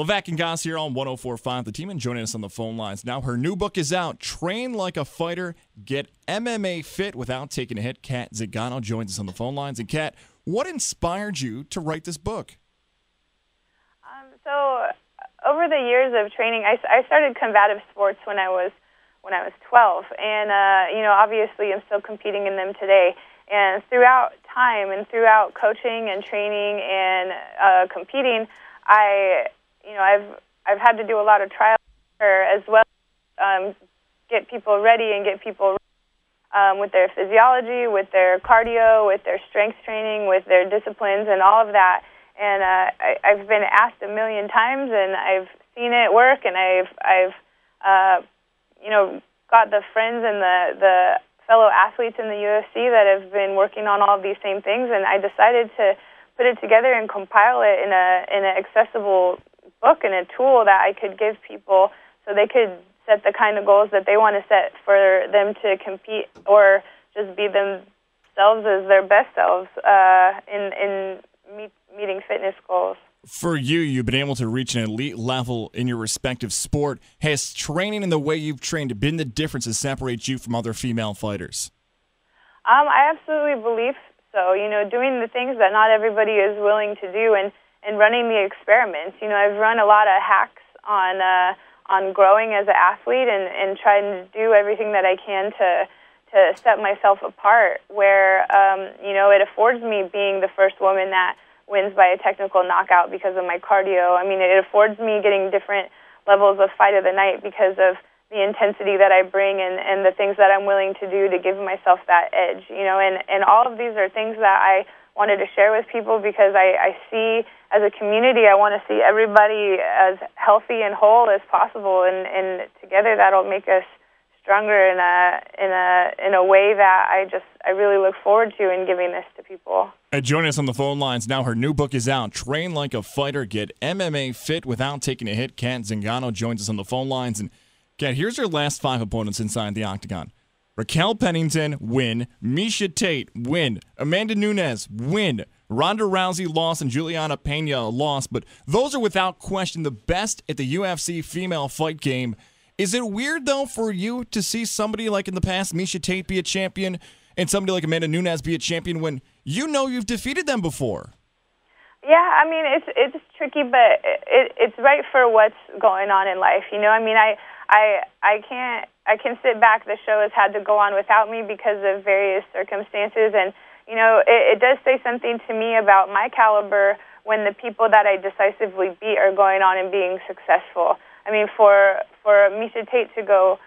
Levack and Goz here on 104.5 The Team, and joining us on the phone lines now. Her new book is out, Train Like a Fighter, Get MMA Fit Without Taking a Hit. Kat Zingano joins us on the phone lines. And Kat, what inspired you to write this book? So over the years of training, I started combative sports when I was 12, and obviously I'm still competing in them today. And throughout time and throughout coaching and training and competing, I've had to do a lot of trial as well, get people ready and get people with their physiology, with their cardio, with their strength training, with their disciplines, and all of that. And I've been asked a million times, and I've seen it work, and I've got the friends and the fellow athletes in the UFC that have been working on all of these same things, and I decided to put it together and compile it in an accessible book and a tool that I could give people so they could set the kind of goals that they want to set for them to compete or just be themselves as their best selves in meeting fitness goals. For you, you've been able to reach an elite level in your respective sport. Has training and the way you've trained been the difference that separates you from other female fighters? I absolutely believe so. Doing the things that not everybody is willing to do and running the experiments. I've run a lot of hacks on growing as an athlete and trying to do everything that I can to set myself apart where, it affords me being the first woman that wins by a technical knockout because of my cardio. I mean, it affords me getting different levels of fight of the night because of the intensity that I bring and the things that I'm willing to do to give myself that edge, and all of these are things that I wanted to share with people because I see as a community, I want to see everybody as healthy and whole as possible, and together that'll make us stronger in a way that I really look forward to in giving this to people. Joining us on the phone lines now, her new book is out, Train Like a Fighter, Get MMA Fit Without Taking a Hit. Kat Zingano joins us on the phone lines. And Kat, here's her last 5 opponents inside the octagon. Raquel Pennington, win. Miesha Tate, win. Amanda Nunes, win. Ronda Rousey, lost, and Juliana Pena, lost. But those are without question the best at the UFC female fight game. Is it weird, though, for you to see somebody like in the past, Miesha Tate, be a champion, and somebody like Amanda Nunes be a champion when you know you've defeated them before? Yeah, I mean, it's tricky, but it's right for what's going on in life. I can sit back. The show has had to go on without me because of various circumstances, and it does say something to me about my caliber when the people that I decisively beat are going on and being successful. I mean, for Miesha Tate to go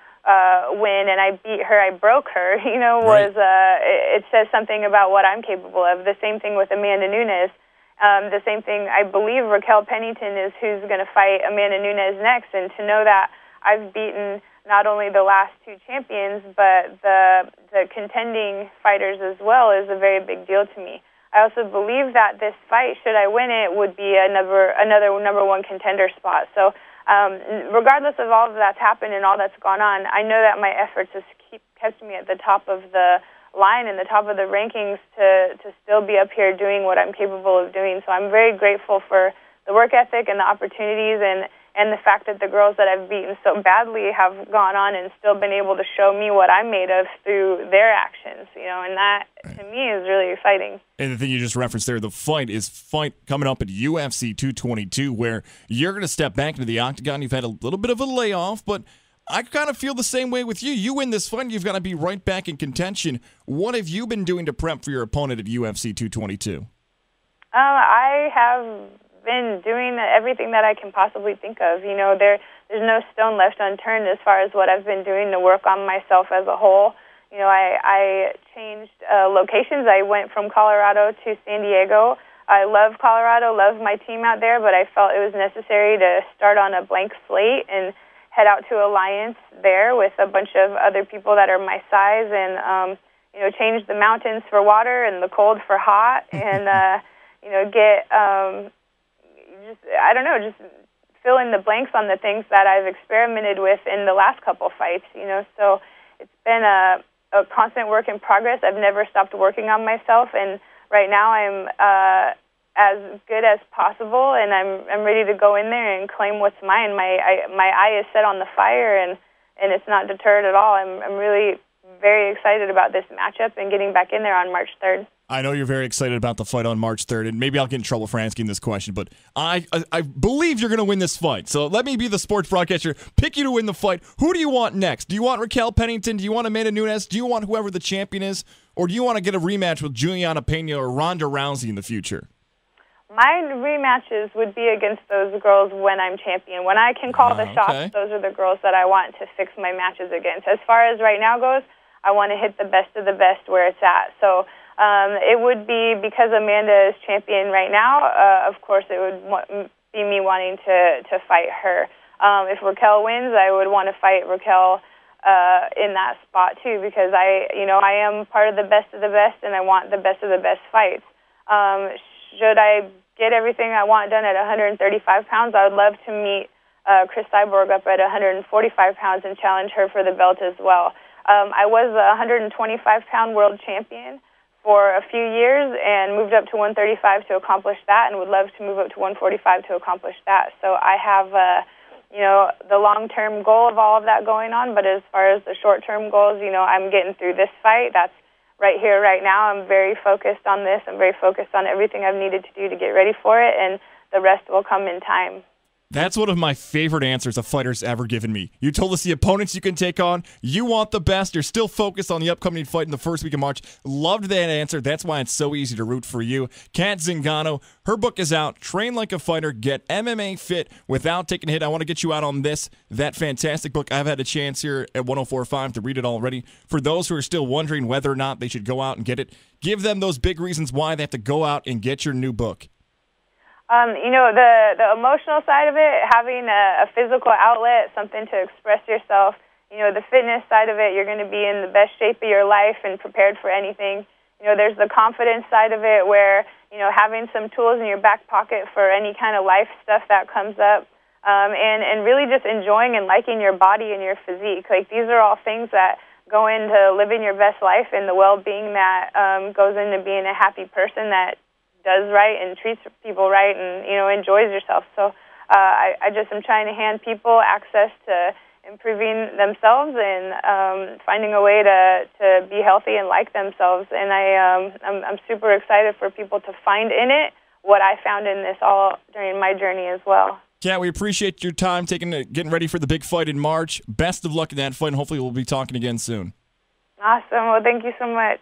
win and I beat her, I broke her, Right. It says something about what I'm capable of. The same thing with Amanda Nunes. The same thing, I believe Raquel Pennington is who's going to fight Amanda Nunes next, and to know that I've beaten not only the last 2 champions, but the contending fighters as well is a very big deal to me. I also believe that this fight, should I win it, would be another number 1 contender spot. So regardless of all of that's happened and all that's gone on, I know that my efforts has kept me at the top of the line and the top of the rankings to still be up here doing what I'm capable of doing. So I'm very grateful for the work ethic and the opportunities and the fact that the girls that I've beaten so badly have gone on and still been able to show me what I'm made of through their actions, and that, to me, is really exciting. And the thing you just referenced there, the fight coming up at UFC 222, where you're going to step back into the octagon. You've had a little bit of a layoff, but I kind of feel the same way with you. You win this fight, you've got to be right back in contention. What have you been doing to prep for your opponent at UFC 222? I have been doing everything that I can possibly think of. There's no stone left unturned as far as what I've been doing to work on myself as a whole. I changed locations. I went from Colorado to San Diego. I love Colorado, love my team out there, but I felt it was necessary to start on a blank slate and head out to Alliance there with a bunch of other people that are my size and, change the mountains for water and the cold for hot and, get, just fill in the blanks on the things that I've experimented with in the last couple fights, So it's been a constant work in progress. I've never stopped working on myself, and right now I'm as good as possible, and I'm ready to go in there and claim what's mine. My eye is set on the fire, and it's not deterred at all. I'm really very excited about this matchup and getting back in there on March 3rd. I know you're very excited about the fight on March 3rd, and maybe I'll get in trouble for asking this question, but I believe you're going to win this fight. So let me be the sports broadcaster, pick you to win the fight. Who do you want next? Do you want Raquel Pennington? Do you want Amanda Nunes? Do you want whoever the champion is? Or do you want to get a rematch with Juliana Pena or Ronda Rousey in the future? My rematches would be against those girls when I'm champion. When I can call the shots, those are the girls that I want to fix my matches against. As far as right now goes, I want to hit the best of the best where it's at. So it would be, because Amanda is champion right now, of course it would be me wanting to fight her. If Raquel wins, I would want to fight Raquel in that spot too, because I am part of the best, and I want the best of the best fights. Should I get everything I want done at 135 pounds, I would love to meet Chris Cyborg up at 145 pounds and challenge her for the belt as well. I was a 125-pound world champion for a few years and moved up to 135 to accomplish that, and would love to move up to 145 to accomplish that. So I have, the long-term goal of all of that going on, but as far as the short-term goals, I'm getting through this fight. That's right here, right now. I'm very focused on this. I'm very focused on everything I've needed to do to get ready for it, and the rest will come in time. That's one of my favorite answers a fighter's ever given me. You told us the opponents you can take on. You want the best. You're still focused on the upcoming fight in the first week of March. Loved that answer. That's why it's so easy to root for you. Kat Zingano, her book is out. Train Like a Fighter. Get MMA fit without taking a hit. I want to get you out on that fantastic book. I've had a chance here at 104.5 to read it already. For those who are still wondering whether or not they should go out and get it, give them those big reasons why they have to go out and get your new book. The emotional side of it, having a physical outlet, something to express yourself. The fitness side of it, you're going to be in the best shape of your life and prepared for anything. There's the confidence side of it where, having some tools in your back pocket for any kind of life stuff that comes up, and really just enjoying and liking your body and your physique. Like, these are all things that go into living your best life and the well-being that goes into being a happy person that does right and treats people right and, enjoys yourself. So I just am trying to hand people access to improving themselves and finding a way to be healthy and like themselves. And I'm super excited for people to find in it what I found in this all during my journey as well. Kat, we appreciate your time getting ready for the big fight in March. Best of luck in that fight, and hopefully we'll be talking again soon. Awesome. Well, thank you so much.